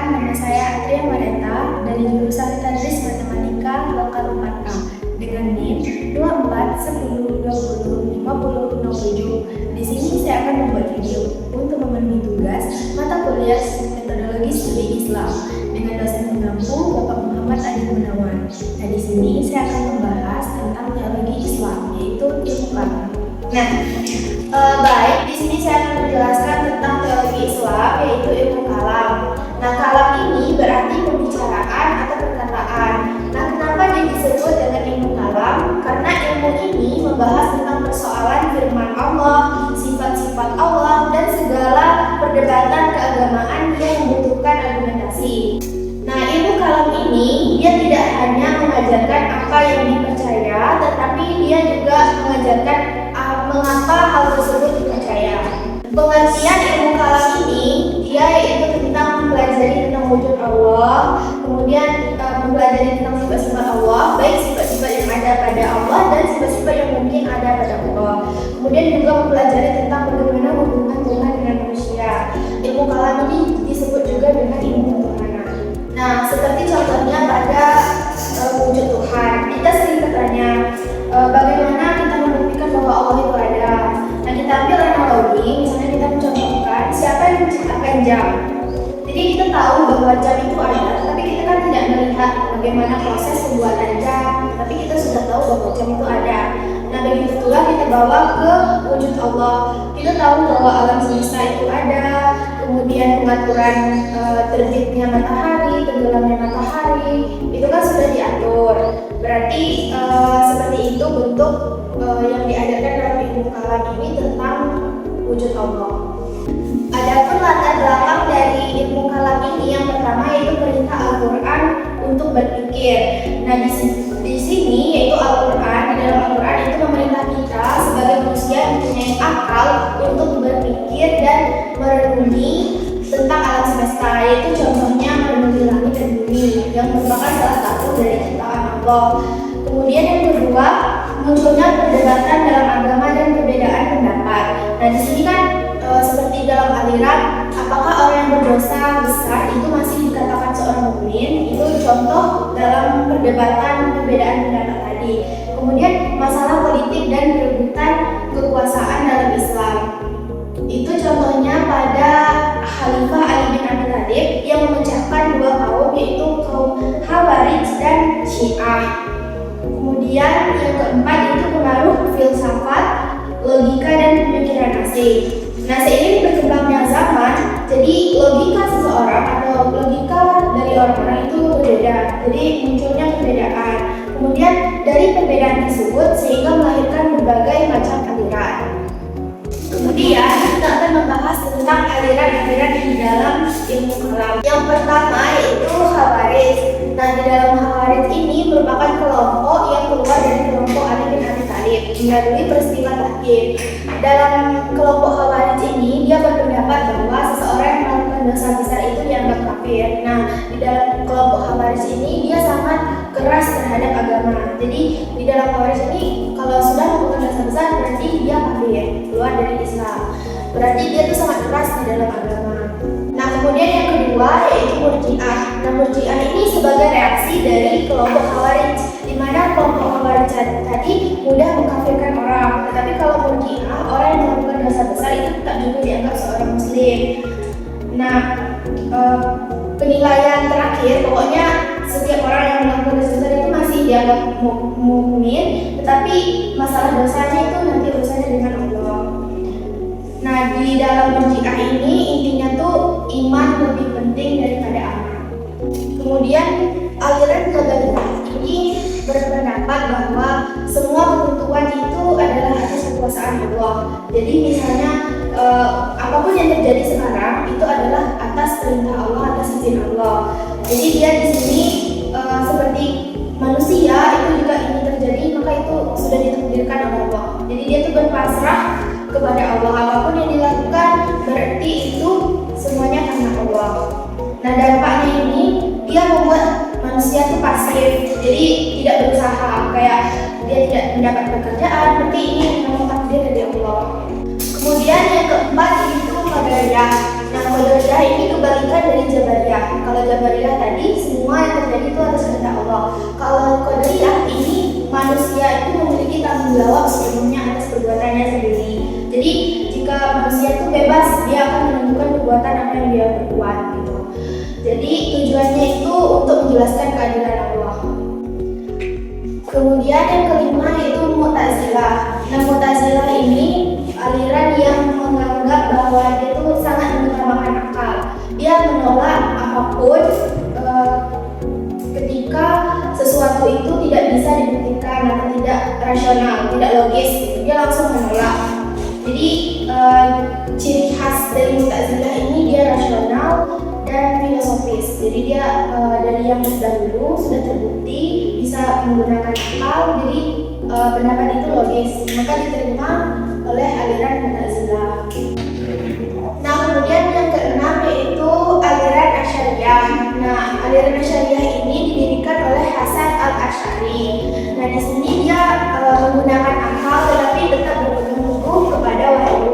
nama saya Atria Mareta dari jurusan Tadris Matematika Lokal 4A dengan NIM 2410205067. Di sini saya akan membuat video untuk memenuhi tugas mata kuliah metodologi studi Islam dengan dosen pengampu Bapak Muhammad Adi Gunawan. Nah, di sini saya akan membahas tentang teologi Islam, yaitu ilmu kalam. Baik, di sini saya akan menjelaskan tentang teologi Islam, yaitu ilmu kalam. Nah, kalam ini berarti pembicaraan atau perkataan. Nah, kenapa dia disebut dengan ilmu kalam? Karena ilmu ini membahas tentang persoalan firman Allah, sifat-sifat Allah, dan segala perdebatan keagamaan yang membutuhkan argumentasi. Nah, ilmu kalam ini dia tidak hanya mengajarkan apa yang dipercaya, tetapi dia juga mengajarkan mengapa hal tersebut dipercaya. Pengertian ilmu kalam ini dia yaitu tentang mempelajari tentang wujud Allah, kemudian mempelajari tentang sifat-sifat Allah, baik sifat-sifat yang ada pada Allah dan sifat-sifat yang mungkin ada pada Allah. Kemudian juga mempelajari tentang bagaimana hubungan Tuhan dengan manusia. Ilmu kalam ini disebut juga dengan ilmu ketuhanan. Nah, seperti contohnya pada wujud Tuhan, kita sering bertanya bagaimana kita membuktikan bahwa Allah itu ada. Nah, kita ambil analogi, misalnya kita mencontohkan siapa yang menciptakan jam. Jadi kita tahu bahwa jam itu ada, tapi kita kan tidak melihat bagaimana proses pembuatan jam, tapi kita sudah tahu bahwa jam itu ada. Nah, begitu pula kita bawa ke wujud Allah. Kita tahu bahwa alam semesta itu ada, kemudian pengaturan terbitnya matahari, tenggelamnya matahari, itu kan sudah diatur. Berarti seperti itu bentuk yang diajarkan dalam ilmu kalam ini tentang wujud Allah. Adapun latar belakang dari ilmu kalam ini yang pertama yaitu perintah Al-Quran untuk berpikir. Nah, di sini yaitu Al-Quran, di dalam Al-Quran itu memerintah kita sebagai manusia yang mempunyai akal untuk berpikir dan merenungi tentang alam semesta, yaitu contohnya merenungi langit dan bumi yang merupakan salah satu dari ciptaan Allah. Kemudian yang kedua, munculnya perdebatan dalam agama dan perbedaan pendapat. Nah, di sini kan seperti dalam aliran, apakah orang yang berdosa besar itu masih dikatakan seorang mukmin? Itu contoh dalam perdebatan perbedaan pendapat tadi. Kemudian masalah politik dan perebutan kekuasaan dalam Islam. Itu contohnya pada Khalifah Ali bin Abi Thalib yang memecahkan dua kaum, yaitu kaum Khawarij dan Syiah. Kemudian yang keempat itu pengaruh filsafat, logika dan pemikiran asing. Nah, seiring berkembangnya zaman, jadi logika seseorang atau logika dari orang-orang itu berbeda. Jadi munculnya perbedaan. Kemudian dari perbedaan tersebut sehingga melahirkan berbagai macam aliran. Kemudian kita akan membahas tentang aliran-aliran di dalam ilmu kalam. Yang pertama yaitu Khawarij. Nah, di dalam Khawarij ini merupakan kelompok yang keluar dari kelompok Ali bin Abi Thalib melalui peristiwa Tahqir. Dalam kelompok Khawarij ini dia berpendapat bahwa seseorang yang melakukan dosa besar itu dianggap kafir. Nah, di dalam kelompok Khawarij ini dia sangat keras terhadap agama. Jadi di dalam Khawarij ini kalau sudah melakukan dosa besar berarti dia kafir, keluar dari Islam. Berarti dia itu sangat keras di dalam agama. Nah, kemudian yang kedua yaitu Murji'ah. Nah, Murji'ah ini sebagai reaksi dari kelompok Khawarij, di mana kelompok Khawarij tadi mudah mengkafirkan orang. Tetapi kalau Murji'ah, orang yang melakukan dosa besar itu tak juga dianggap seorang muslim. Nah, penilaian terakhir pokoknya setiap orang yang melakukan dosa besar itu masih dianggap mukmin, tetapi masalah dosanya itu nanti urusannya dengan Allah. Nah, di dalam Murji'ah ini intinya tuh iman lebih penting daripada amal. Kemudian aliran Qadariyah ini berpendapat bahwa semua ketentuan itu adalah atas kekuasaan Allah. Jadi misalnya apapun yang terjadi sekarang itu adalah atas perintah Allah, atas izin Allah. Jadi dia di sini seperti manusia itu juga ingin terjadi, maka itu sudah ditakdirkan oleh Allah. Jadi dia itu berpasrah kepada Allah, apapun yang dilakukan berarti itu semuanya karena Allah. Nah, dampaknya ini dia membuat manusia itu pasif, jadi tidak berusaha, kayak dia tidak mendapat pekerjaan, berarti ini memang takdir dari Allah. Kemudian yang keempat itu Qadariyah. Nah, Qadariyah ini kebalikan dari Jabariyah. Kalau Jabariyah tadi semua yang terjadi itu atas kehendak Allah. Kalau Qadariyah ini manusia itu memiliki tanggung jawab sepenuhnya atas perbuatannya sendiri. Jadi jika manusia itu bebas, dia akan menentukan perbuatan apa yang dia perbuat gitu. Jadi tujuannya itu untuk menjelaskan keadilan Allah. Kemudian yang kelima yaitu Mu'tazilah. Nah, Mu'tazilah ini aliran yang menganggap bahwa dia itu sangat mengutamakan akal. Dia menolak apapun ketika sesuatu itu tidak bisa dibuktikan atau tidak rasional, tidak logis. Dia langsung menolak. Jadi ciri khas dari Mu'tazilah ini dia rasional dan filosofis. Jadi dia dari yang dahulu sudah terbukti bisa menggunakan akal, jadi pendapat itu logis, maka diterima oleh aliran Mu'tazilah. Nah, kemudian yang keenam yaitu aliran Asy'ariyah. Nah, aliran Asy'ariyah ini didirikan oleh Hasan al-Asy'ari. Nah, di sini dia menggunakan akal tetapi tetap berpegang teguh kepada wahyu.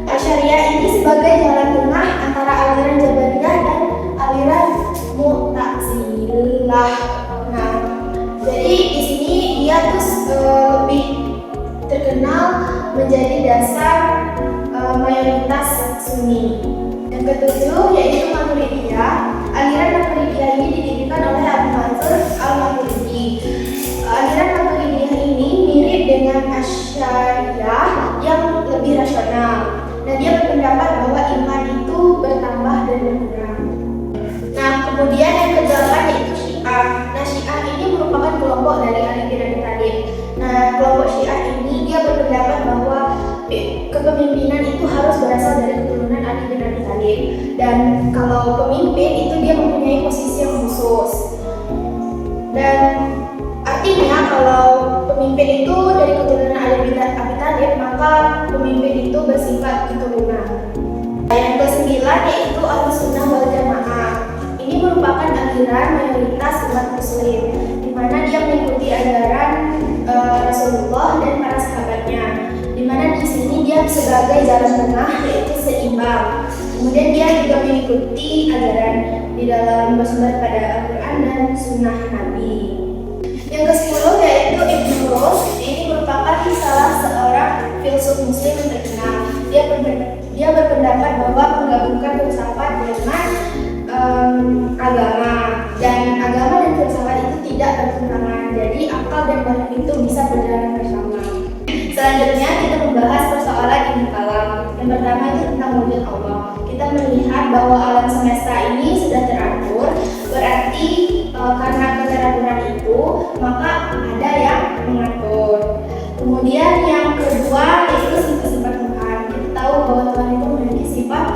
Asy'ariyah ini sebagai jalan tengah antara aliran Jabariyah dan aliran Mu'tazilah. Nah, jadi di sini dia terus lebih terkenal menjadi dasar mayoritas Sunni. Yang ketujuh yaitu Maturidiyah. Aliran Maturidiyah ini didirikan oleh Abu Mansur al-Maturidi. Aliran Maturidiyah ini mirip dengan Asy'ariyah yang lebih rasional. Nah, dia berpendapat bahwa iman itu bertambah dan berkurang. Nah, kemudian yang kedelapan yaitu Syiah. Nah, Syiah ini merupakan kelompok dari Ali bin Abi Thalib. Nah, kelompok Syiah ini dia berpendapat bahwa kepemimpinan itu harus berasal dari keturunan Ali bin Abi Thalib. Dan kalau pemimpin itu dia mempunyai posisi yang khusus. Dan artinya kalau pemimpin itu dari keturunan Ali bin Abi Thalib, maka pemimpin itu bersifat keturunan. Yang ke-9 yaitu Ahlussunnah wal Jamaah. Ini merupakan aliran mayoritas umat muslim, di mana dia mengikuti ajaran Rasulullah dan para sahabatnya. Di mana di sini dia sebagai jalan tengah yaitu seimbang. Kemudian dia juga mengikuti ajaran di dalam bersumber pada Al-Quran dan Sunnah Nabi. Yang ke-10 yaitu Ibnu Rushd. Ini merupakan salah seorang filsuf muslim yang terkenal. Dia berpendapat bahwa menggabungkan filsafat dengan agama, dan agama dan filsafat itu tidak bertentangan. Jadi akal dan wahyu itu bisa berjalan bersama. Selanjutnya kita membahas persoalan ilmu kalam. Yang pertama itu tentang wujud Allah. Kita melihat bahwa alam semesta ini sudah teratur, berarti karena keteraturan itu maka ada yang mengatur. Kemudian yang kedua yaitu sifat-sifat Tuhan. Kita tahu bahwa Tuhan itu memiliki sifat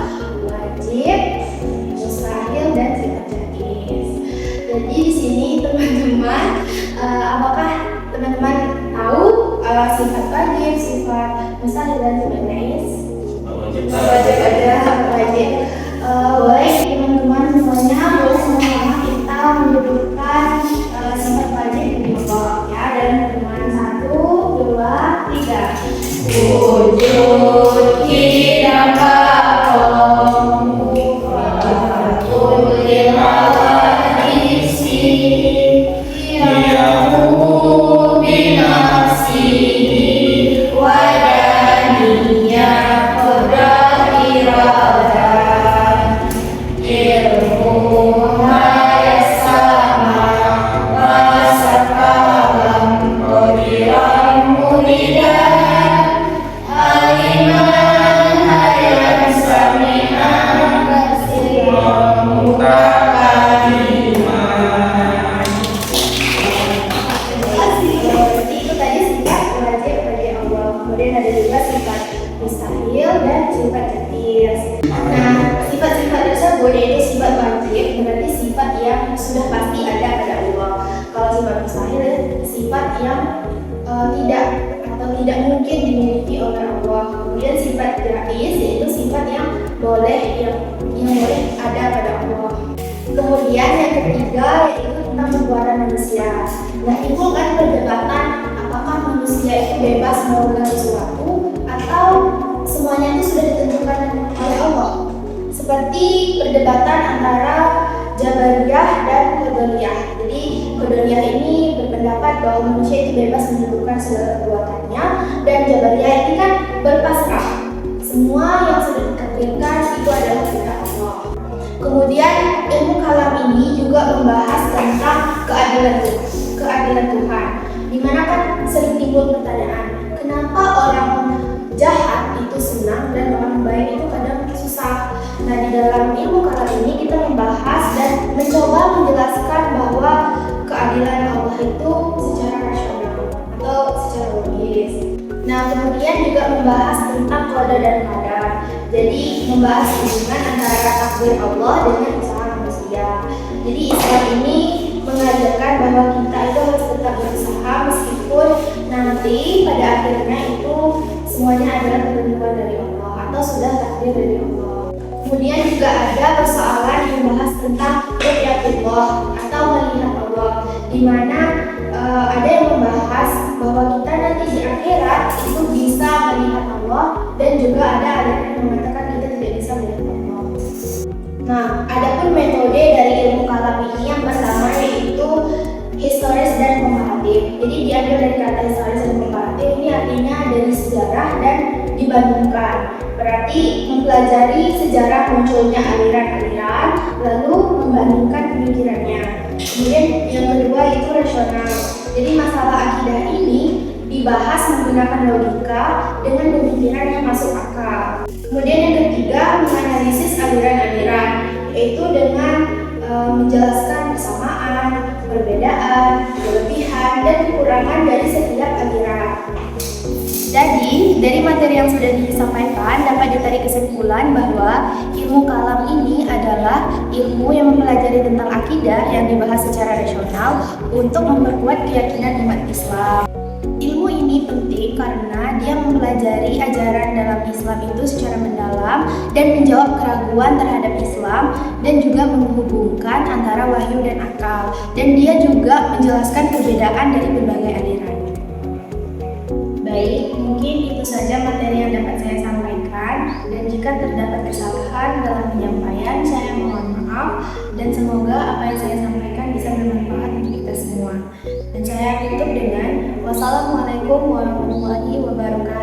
wajib, mustahil, dan sifat jaiz. Jadi di sini teman-teman, apakah teman-teman tahu sifat wajib, sifat mustahil, dan sifat jaiz? Wajib ada, wajib. Boleh teman-teman semuanya, boleh sama-sama kita menyebutkan sifat wajib di bawah ya, dalam pertemuan 1, 2, 3. Wujud kita tidak mungkin dimiliki oleh Allah. Kemudian sifat jaiz yaitu sifat yang boleh ada pada Allah. Kemudian yang ketiga yaitu tentang perbuatan manusia. Nah, itu kan perdebatan apakah manusia itu bebas melakukan sesuatu atau semuanya itu sudah ditentukan oleh Allah. Seperti perdebatan antara segala perbuatannya, dan Jabariyah ini kan berpasrah. Semua yang sudah ditakdirkan itu adalah kehendak Allah. Kemudian ilmu kalam ini juga membahas tentang keadilan Tuhan. Dimana kan sering timbul pertanyaan, kenapa orang jahat itu senang dan orang baik itu kadang susah. Nah, di dalam ilmu kalam ini kita membahas dan mencoba menjelaskan bahwa keadilan Allah itu secara rasional atau secara logis. Nah, kemudian juga membahas tentang qada dan qadar. Jadi membahas hubungan antara takdir Allah dengan usaha manusia. Jadi Islam ini mengajarkan bahwa kita itu harus tetap berusaha meskipun nanti pada akhirnya itu semuanya adalah ketentuan dari Allah atau sudah takdir dari Allah. Kemudian juga ada persoalan yang membahas tentang ru'yatullah atau melihat Allah, di mana ada yang membahas bahwa kita nanti di akhirat itu bisa melihat Allah, dan juga ada aliran yang mengatakan kita tidak bisa melihat Allah. Nah, adapun metode dari ilmu kalam ini yang pertama yaitu historis dan komparatif. Jadi diambil dari kata historis dan komparatif, ini artinya dari sejarah dan dibandingkan. Berarti mempelajari sejarah munculnya aliran-aliran lalu membandingkan pemikirannya. Kemudian yang kedua itu rasional. Jadi masalah akidah ini dibahas menggunakan logika dengan pemikiran yang masuk akal. Kemudian yang ketiga menganalisis aliran-aliran, yaitu dengan menjelaskan persamaan, perbedaan, kelebihan, dan kekurangan dari setiap aliran. Jadi, dari materi yang sudah disampaikan dapat ditarik kesimpulan bahwa ilmu kalam ini adalah ilmu yang mempelajari tentang akidah yang dibahas secara rasional untuk memperkuat keyakinan umat Islam. Ilmu ini penting karena dia mempelajari ajaran dalam Islam itu secara mendalam dan menjawab keraguan terhadap Islam, dan juga menghubungkan antara wahyu dan akal, dan dia juga menjelaskan perbedaan dari berbagai aliran. Baik, mungkin itu saja materi yang dapat saya sampaikan, dan jika terdapat kesalahan dalam penyampaian saya mohon maaf, dan semoga apa yang saya sampaikan bisa bermanfaat untuk kita semua. Dan saya tutup dengan wassalamualaikum warahmatullahi wabarakatuh.